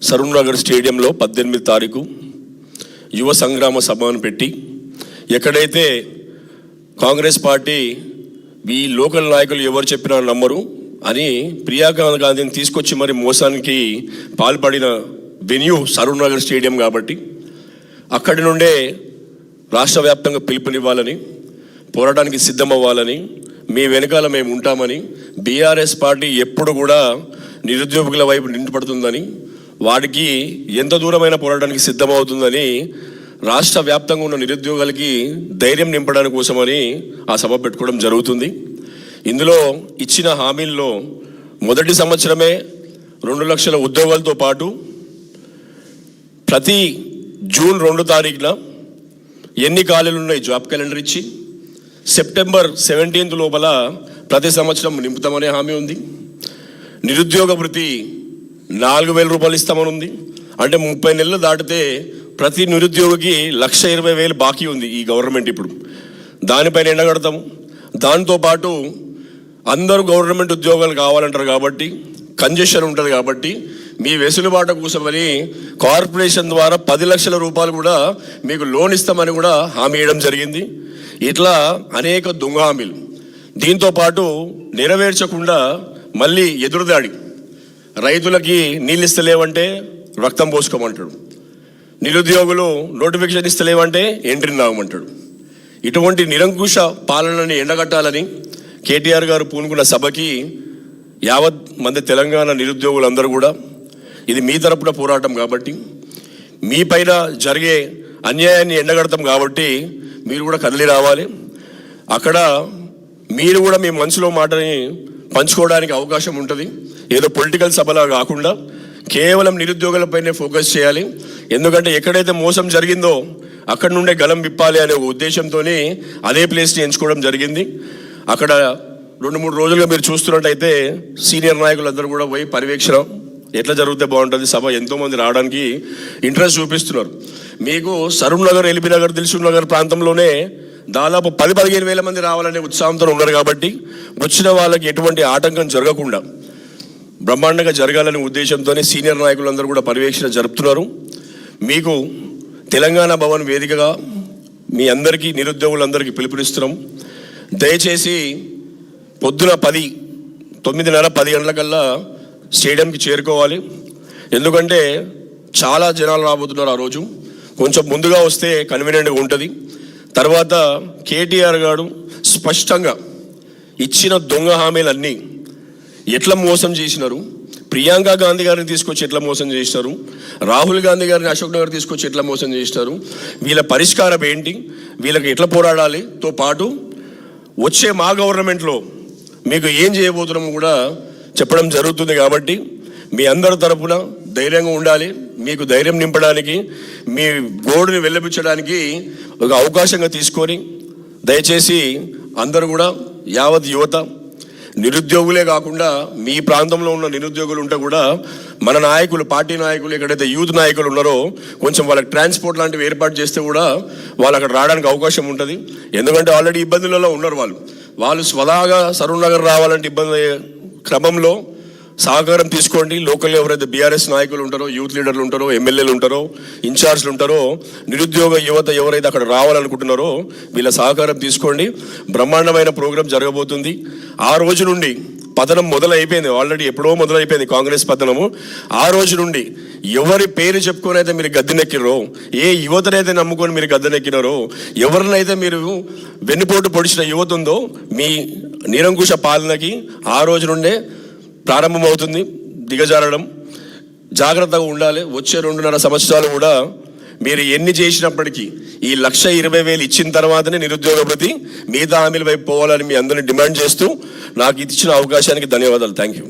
సరూర్ నగర్ స్టేడియంలో 18 తారీఖు యువ సంగ్రామ సభను పెట్టి ఎక్కడైతే కాంగ్రెస్ పార్టీ ఈ లోకల్ నాయకులు ఎవరు చెప్పినా నమ్మరు అని ప్రియాంక గాంధీని తీసుకొచ్చి మరి మోసానికి పాల్పడిన వెన్యూ సరూర్ నగర్ స్టేడియం కాబట్టి అక్కడి నుండే రాష్ట్ర వ్యాప్తంగా పిలుపునివ్వాలని, పోరాటానికి సిద్ధమవ్వాలని, మీ వెనకాల మేము ఉంటామని, బీఆర్ఎస్ పార్టీ ఎప్పుడు కూడా నిరుద్యోగుల వైపు నింపడుతుందని, వాడికి ఎంత దూరమైన పోరాటానికి సిద్ధమవుతుందని రాష్ట్ర వ్యాప్తంగా ఉన్న నిరుద్యోగులకి ధైర్యం నింపడానికి కోసమని ఆ సభ పెట్టుకోవడం జరుగుతుంది. ఇందులో ఇచ్చిన హామీల్లో మొదటి సంవత్సరమే 2 లక్షల ఉద్యోగాలతో పాటు ప్రతి జూన్ 2 తారీఖున ఎన్ని ఖాళీలు ఉన్నాయి జాబ్ క్యాలెండర్ ఇచ్చి సెప్టెంబర్ 17 లోపల ప్రతి సంవత్సరం నింపుతామనే హామీ ఉంది. నిరుద్యోగ వృత్తి 4,000 రూపాయలు ఇస్తామని ఉంది. అంటే 30 నెలలు దాటితే ప్రతి నిరుద్యోగికి 1,20,000 బాకీ ఉంది ఈ గవర్నమెంట్. ఇప్పుడు దానిపైన ఎండగడతాము. దాంతోపాటు అందరూ గవర్నమెంట్ ఉద్యోగాలు కావాలంటారు కాబట్టి కంజెషన్ ఉంటుంది కాబట్టి మీ వెసులుబాటు కోసమని కార్పొరేషన్ ద్వారా 10 లక్షల రూపాయలు కూడా మీకు లోన్ ఇస్తామని కూడా హామీ ఇవ్వడం జరిగింది. ఇట్లా అనేక దొంగ హామీలు. దీంతోపాటు నెరవేర్చకుండా మళ్ళీ ఎదురుదాడి, రైతులకి నీళ్ళు ఇస్తలేవంటే రక్తం పోసుకోమంటాడు, నిరుద్యోగులు నోటిఫికేషన్ ఇస్తలేవంటే ఎంట్రీని రావమంటాడు. ఇటువంటి నిరంకుశ పాలనని ఎండగట్టాలని కేటీఆర్ గారు పూనుకున్న సభకి యావత్ మంది తెలంగాణ నిరుద్యోగులందరూ కూడా ఇది మీ తరపున పోరాటం కాబట్టి, మీ పైన జరిగే అన్యాయాన్ని ఎండగడతాం కాబట్టి మీరు కూడా కదిలి రావాలి. అక్కడ మీరు కూడా మీ మనసులో మాటని పంచుకోవడానికి అవకాశం ఉంటుంది. ఏదో పొలిటికల్ సభలా కాకుండా కేవలం నిరుద్యోగులపైనే ఫోకస్ చేయాలి. ఎందుకంటే ఎక్కడైతే మోసం జరిగిందో అక్కడ నుండే గలం విప్పాలి అనే ఉద్దేశంతో అదే ప్లేస్ని ఎంచుకోవడం జరిగింది. అక్కడ 2-3 రోజులుగా మీరు చూస్తున్నట్టయితే సీనియర్ నాయకులందరూ కూడా పోయి పర్యవేక్షణ ఎట్లా జరిగితే బాగుంటుంది సభ, ఎంతోమంది రావడానికి ఇంట్రెస్ట్ చూపిస్తున్నారు. మీకు సరూర్ నగర్, ఎల్బీ నగర్, దిల్సుఖ్ నగర్ ప్రాంతంలోనే దాదాపు 10-15 వేల మంది రావాలనే ఉత్సాహంతో ఉన్నారు కాబట్టి వచ్చిన వాళ్ళకి ఎటువంటి ఆటంకం జరగకుండా బ్రహ్మాండంగా జరగాలనే ఉద్దేశంతో సీనియర్ నాయకులందరూ కూడా పర్యవేక్షణ జరుపుతున్నారు. మీకు తెలంగాణ భవన్ వేదికగా మీ అందరికీ నిరుద్యోగులందరికీ పిలుపునిస్తున్నాం. దయచేసి పొద్దున 9:30-10 గంటలకల్లా స్టేడియంకి చేరుకోవాలి. ఎందుకంటే చాలా జనాలు రాబోతున్నారు. ఆ రోజు కొంచెం ముందుగా వస్తే కన్వీనియంట్గా ఉంటుంది. తర్వాత కేటీఆర్ గారు స్పష్టంగా ఇచ్చిన దొంగ హామీలన్నీ ఎట్లా మోసం చేసినారు, ప్రియాంక గాంధీ గారిని తీసుకొచ్చి ఎట్లా మోసం చేసినారు, రాహుల్ గాంధీ గారిని అశోక్ నగర్ తీసుకొచ్చి ఎట్లా మోసం చేసినారు, వీళ్ళ పరిష్కారం ఏంటి, వీళ్ళకి ఎట్లా పోరాడాలితో పాటు వచ్చే మా గవర్నమెంట్లో మీకు ఏం చేయబోతున్నాము కూడా చెప్పడం జరుగుతుంది. కాబట్టి మీ అందరి తరపున ధైర్యంగా ఉండాలి. మీకు ధైర్యం నింపడానికి, మీ గోడుని వెళ్ళబుచ్చడానికి ఒక అవకాశంగా తీసుకొని దయచేసి అందరూ కూడా యావత్ యువత, నిరుద్యోగులే కాకుండా మీ ప్రాంతంలో ఉన్న నిరుద్యోగులు ఉంటే కూడా మన నాయకులు, పార్టీ నాయకులు, ఎక్కడైతే యూత్ నాయకులు ఉన్నారో కొంచెం వాళ్ళకి ట్రాన్స్పోర్ట్ లాంటివి ఏర్పాటు చేస్తే కూడా వాళ్ళు అక్కడ రావడానికి అవకాశం ఉంటుంది. ఎందుకంటే ఆల్రెడీ ఇబ్బందులలో ఉన్నారు వాళ్ళు స్వదాగా సరూర్ నగర్ రావాలంటే ఇబ్బంది క్రమంలో సహకారం తీసుకోండి. లోకల్ ఎవరైతే బీఆర్ఎస్ నాయకులు ఉంటారో, యూత్ లీడర్లు ఉంటారో, ఎమ్మెల్యేలు ఉంటారో, ఇన్ఛార్జ్లు ఉంటారో, నిరుద్యోగ యువత ఎవరైతే అక్కడ రావాలనుకుంటున్నారో వీళ్ళ సహకారం తీసుకోండి. బ్రహ్మాండమైన ప్రోగ్రాం జరగబోతుంది. ఆ రోజు నుండి పతనం మొదలైపోయింది. ఆల్రెడీ ఎప్పుడో మొదలైపోయింది కాంగ్రెస్ పతనము. ఆ రోజు నుండి ఎవరి పేరు చెప్పుకొని అయితే మీరు గద్దెనెక్కినారో, ఏ యువతనైతే నమ్ముకొని మీరు గద్దెనెక్కినారో, ఎవరినైతే మీరు వెన్నుపోటు పొడిచిన యువత ఉందో మీ నిరంకుశ పాలనకి ఆ రోజు నుండే ప్రారంభమవుతుంది దిగజారడం. జాగ్రత్తగా ఉండాలి. వచ్చే 2.5 సంవత్సరాలు కూడా మీరు ఎన్ని చేసినప్పటికీ ఈ 1,20,000 ఇచ్చిన తర్వాతనే నిరుద్యోగ వృత్తి మిగతా హామీల వైపు పోవాలని మీ అందరిని డిమాండ్ చేస్తూ నాకు ఇచ్చిన అవకాశానికి ధన్యవాదాలు. Thank you.